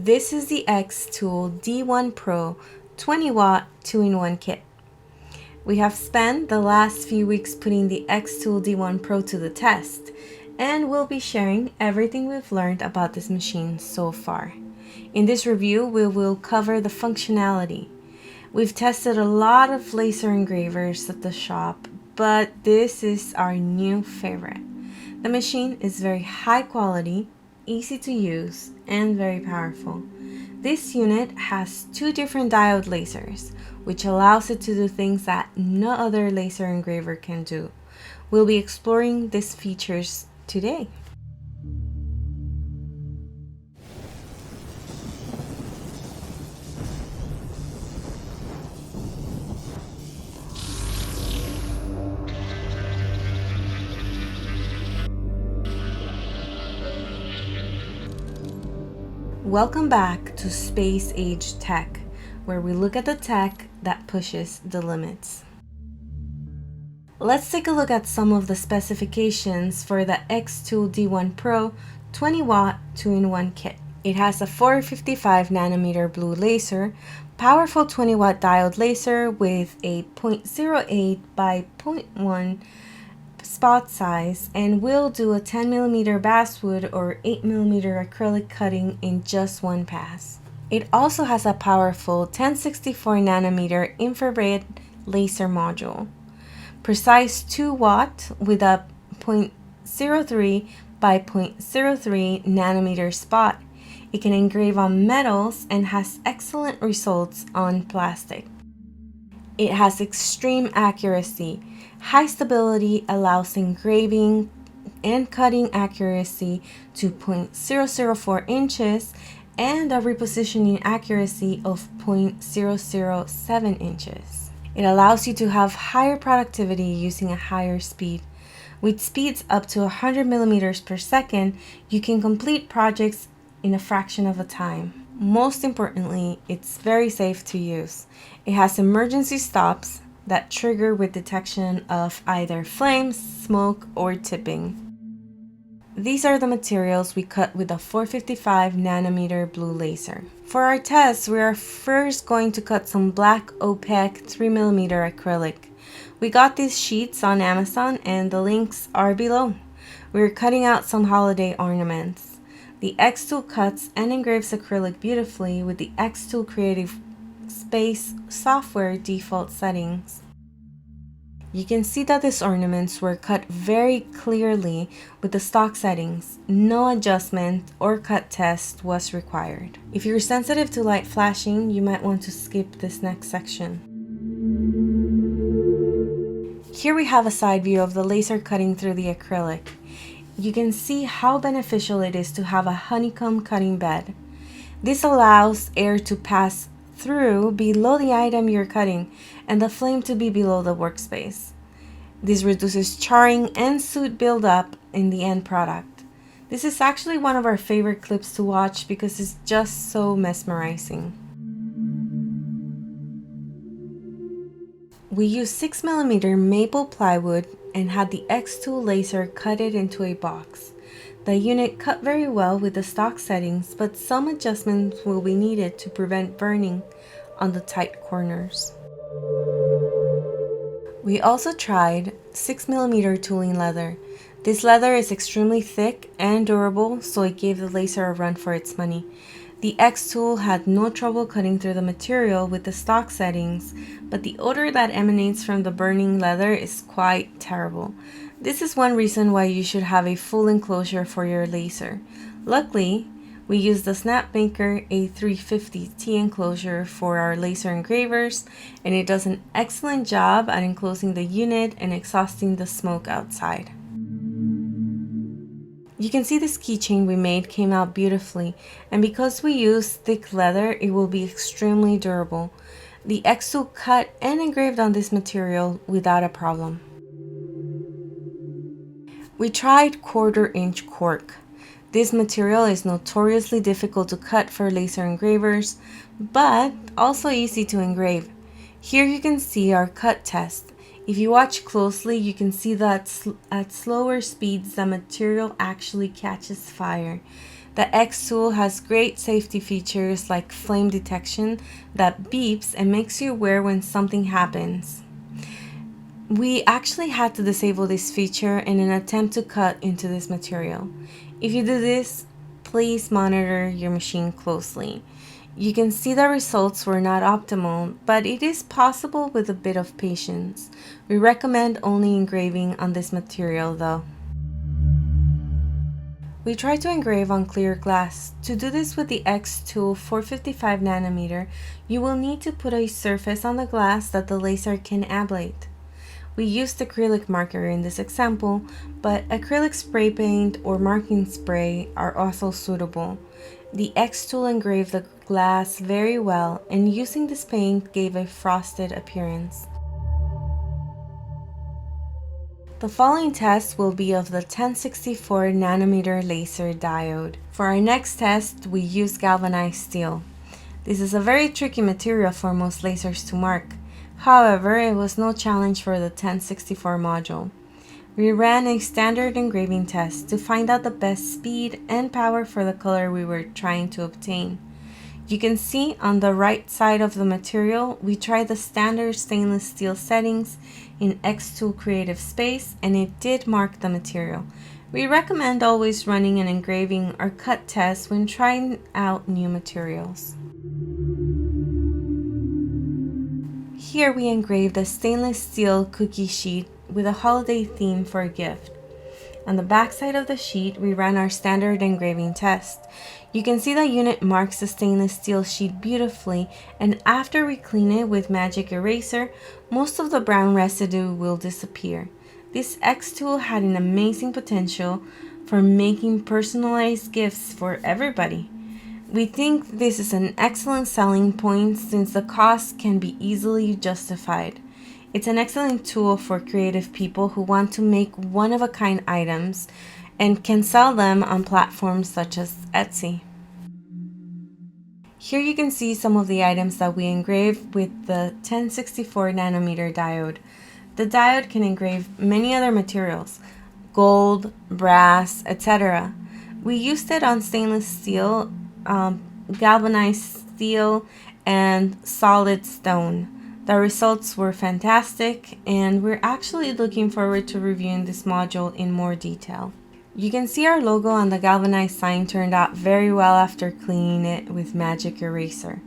This is the xTool D1 Pro 20-watt 2-in-1 kit. We have spent the last few weeks putting the xTool D1 Pro to the test, and we'll be sharing everything we've learned about this machine so far. In this review, we will cover the functionality. We've tested a lot of laser engravers at the shop, but this is our new favorite. The machine is very high quality, easy to use, and very powerful. This unit has two different diode lasers, which allows it to do things that no other laser engraver can do. We'll be exploring these features today. Welcome back to Space Age Tech, where we look at the tech that pushes the limits. Let's take a look at some of the specifications for the xTool D1 Pro 20-watt 2-in-1 kit. It has a 455 nanometer blue laser, powerful 20-watt diode laser with a 0.08 by 0.1 spot size, and will do a 10mm basswood or 8mm acrylic cutting in just one pass. It also has a powerful 1064 nanometer infrared laser module, precise 2 watt with a 0.03 by 0.03 nanometer spot. It can engrave on metals and has excellent results on plastic. It has extreme accuracy. High stability allows engraving and cutting accuracy to 0.004 inches and a repositioning accuracy of 0.007 inches. It allows you to have higher productivity using a higher speed. With speeds up to 100 millimeters per second, you can complete projects in a fraction of a time. Most importantly, it's very safe to use. It has emergency stops that trigger with detection of either flames, smoke, or tipping. These are the materials we cut with a 455 nanometer blue laser. For our test, we are first going to cut some black opaque 3mm acrylic. We got these sheets on Amazon and the links are below. We're cutting out some holiday ornaments. The xTool cuts and engraves acrylic beautifully with the xTool Creative Space software default settings. You can see that these ornaments were cut very clearly with the stock settings. No adjustment or cut test was required. If you're sensitive to light flashing, you might want to skip this next section. Here we have a side view of the laser cutting through the acrylic. You can see how beneficial it is to have a honeycomb cutting bed. This allows air to pass through below the item you're cutting and the flame to be below the workspace. This reduces charring and soot buildup in the end product. This is actually one of our favorite clips to watch because it's just so mesmerizing. We used 6mm maple plywood and had the xTool laser cut it into a box. The unit cut very well with the stock settings, but some adjustments will be needed to prevent burning on the tight corners. We also tried 6mm tooling leather. This leather is extremely thick and durable, so it gave the laser a run for its money. The xTool had no trouble cutting through the material with the stock settings, but the odor that emanates from the burning leather is quite terrible. This is one reason why you should have a full enclosure for your laser. Luckily, we used the Snapmaker A350T enclosure for our laser engravers, and it does an excellent job at enclosing the unit and exhausting the smoke outside. You can see this keychain we made came out beautifully, and because we use thick leather, it will be extremely durable. The xTool cut and engraved on this material without a problem. We tried 1/4-inch cork. This material is notoriously difficult to cut for laser engravers, but also easy to engrave. Here you can see our cut test. If you watch closely, you can see that at slower speeds, the material actually catches fire. The xTool has great safety features like flame detection that beeps and makes you aware when something happens. We actually had to disable this feature in an attempt to cut into this material. If you do this, please monitor your machine closely. You can see the results were not optimal, but it is possible with a bit of patience. We recommend only engraving on this material though. We try to engrave on clear glass. To do this with the xTool 455 nanometer, you will need to put a surface on the glass that the laser can ablate. We used acrylic marker in this example, but acrylic spray paint or marking spray are also suitable. The xTool engraved the glass very well, and using this paint gave a frosted appearance. The following test will be of the 1064 nanometer laser diode. For our next test, we use galvanized steel. This is a very tricky material for most lasers to mark. However, it was no challenge for the 1064 module. We ran a standard engraving test to find out the best speed and power for the color we were trying to obtain. You can see on the right side of the material, we tried the standard stainless steel settings in xTool Creative Space, and it did mark the material. We recommend always running an engraving or cut test when trying out new materials. Here we engraved a stainless steel cookie sheet with a holiday theme for a gift. On the back side of the sheet, we ran our standard engraving test. You can see the unit marks the stainless steel sheet beautifully, and after we clean it with magic eraser, most of the brown residue will disappear. This xTool had an amazing potential for making personalized gifts for everybody. We think this is an excellent selling point since the cost can be easily justified. It's an excellent tool for creative people who want to make one-of-a-kind items and can sell them on platforms such as Etsy. Here you can see some of the items that we engraved with the 1064 nanometer diode. The diode can engrave many other materials, gold, brass, etc. We used it on stainless steel, galvanized steel, and solid stone. The results were fantastic, and we're actually looking forward to reviewing this module in more detail. You can see our logo on the galvanized sign turned out very well after cleaning it with magic eraser.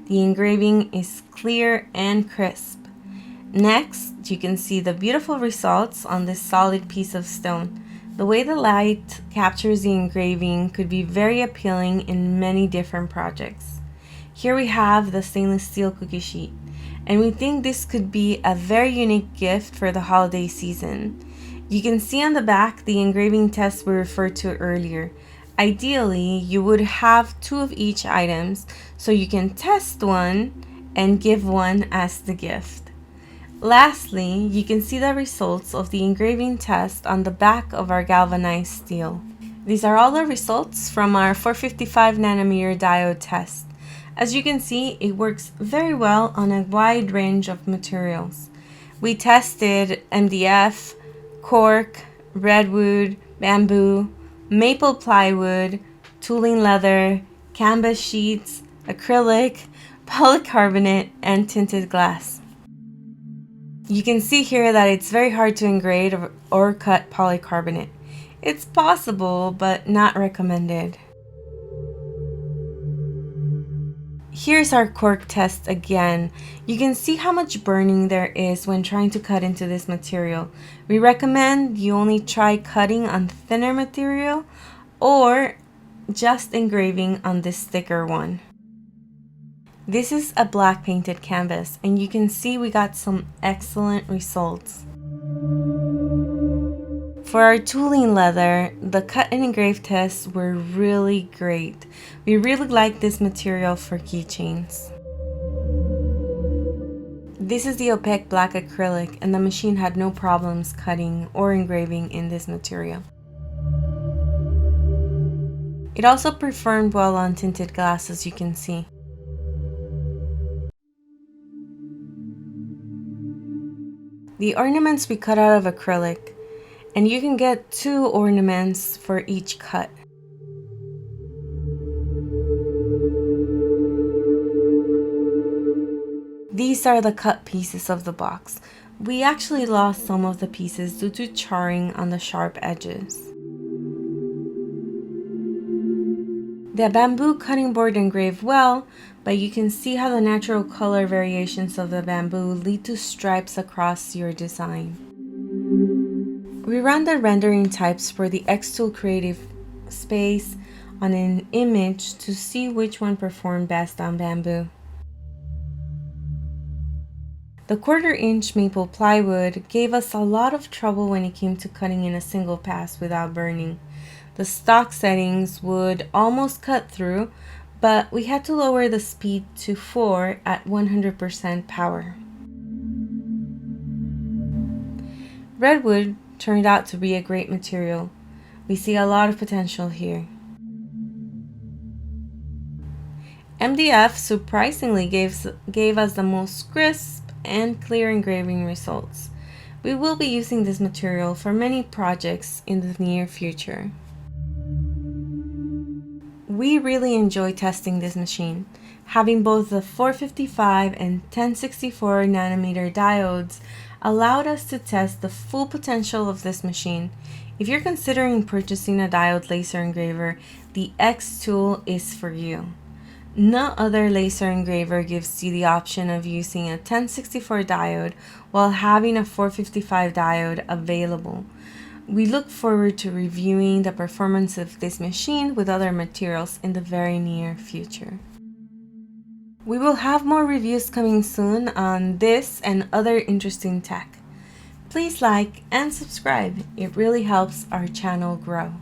The engraving is clear and crisp. Next, you can see the beautiful results on this solid piece of stone. The way the light captures the engraving could be very appealing in many different projects. Here we have the stainless steel cookie sheet, and we think this could be a very unique gift for the holiday season. You can see on the back the engraving test we referred to earlier. Ideally, you would have two of each items, so you can test one and give one as the gift. Lastly, you can see the results of the engraving test on the back of our galvanized steel. These are all the results from our 455 nanometer diode test. As you can see, it works very well on a wide range of materials. We tested MDF, cork, redwood, bamboo, maple plywood, tooling leather, canvas sheets, acrylic, polycarbonate, and tinted glass. You can see here that it's very hard to engrave or cut polycarbonate. It's possible, but not recommended. Here's our cork test again. You can see how much burning there is when trying to cut into this material. We recommend you only try cutting on thinner material or just engraving on this thicker one. This is a black painted canvas, and you can see we got some excellent results. For our tooling leather, the cut and engrave tests were really great. We really like this material for keychains. This is the opaque black acrylic, and the machine had no problems cutting or engraving in this material. It also performed well on tinted glass, as you can see. The ornaments we cut out of acrylic, and you can get 2 ornaments for each cut. These are the cut pieces of the box. We actually lost some of the pieces due to charring on the sharp edges. The bamboo cutting board engraved well, but you can see how the natural color variations of the bamboo lead to stripes across your design. We ran the rendering types for the xTool creative space on an image to see which one performed best on bamboo. The 1/4-inch maple plywood gave us a lot of trouble when it came to cutting in a single pass without burning. The stock settings would almost cut through, but we had to lower the speed to 4 at 100% power. Redwood turned out to be a great material. We see a lot of potential here. MDF surprisingly gave us the most crisp and clear engraving results. We will be using this material for many projects in the near future. We really enjoy testing this machine. Having both the 455 and 1064 nanometer diodes allowed us to test the full potential of this machine. If you're considering purchasing a diode laser engraver, the xTool is for you. No other laser engraver gives you the option of using a 1064 diode while having a 455 diode available. We look forward to reviewing the performance of this machine with other materials in the very near future. We will have more reviews coming soon on this and other interesting tech. Please like and subscribe. It really helps our channel grow.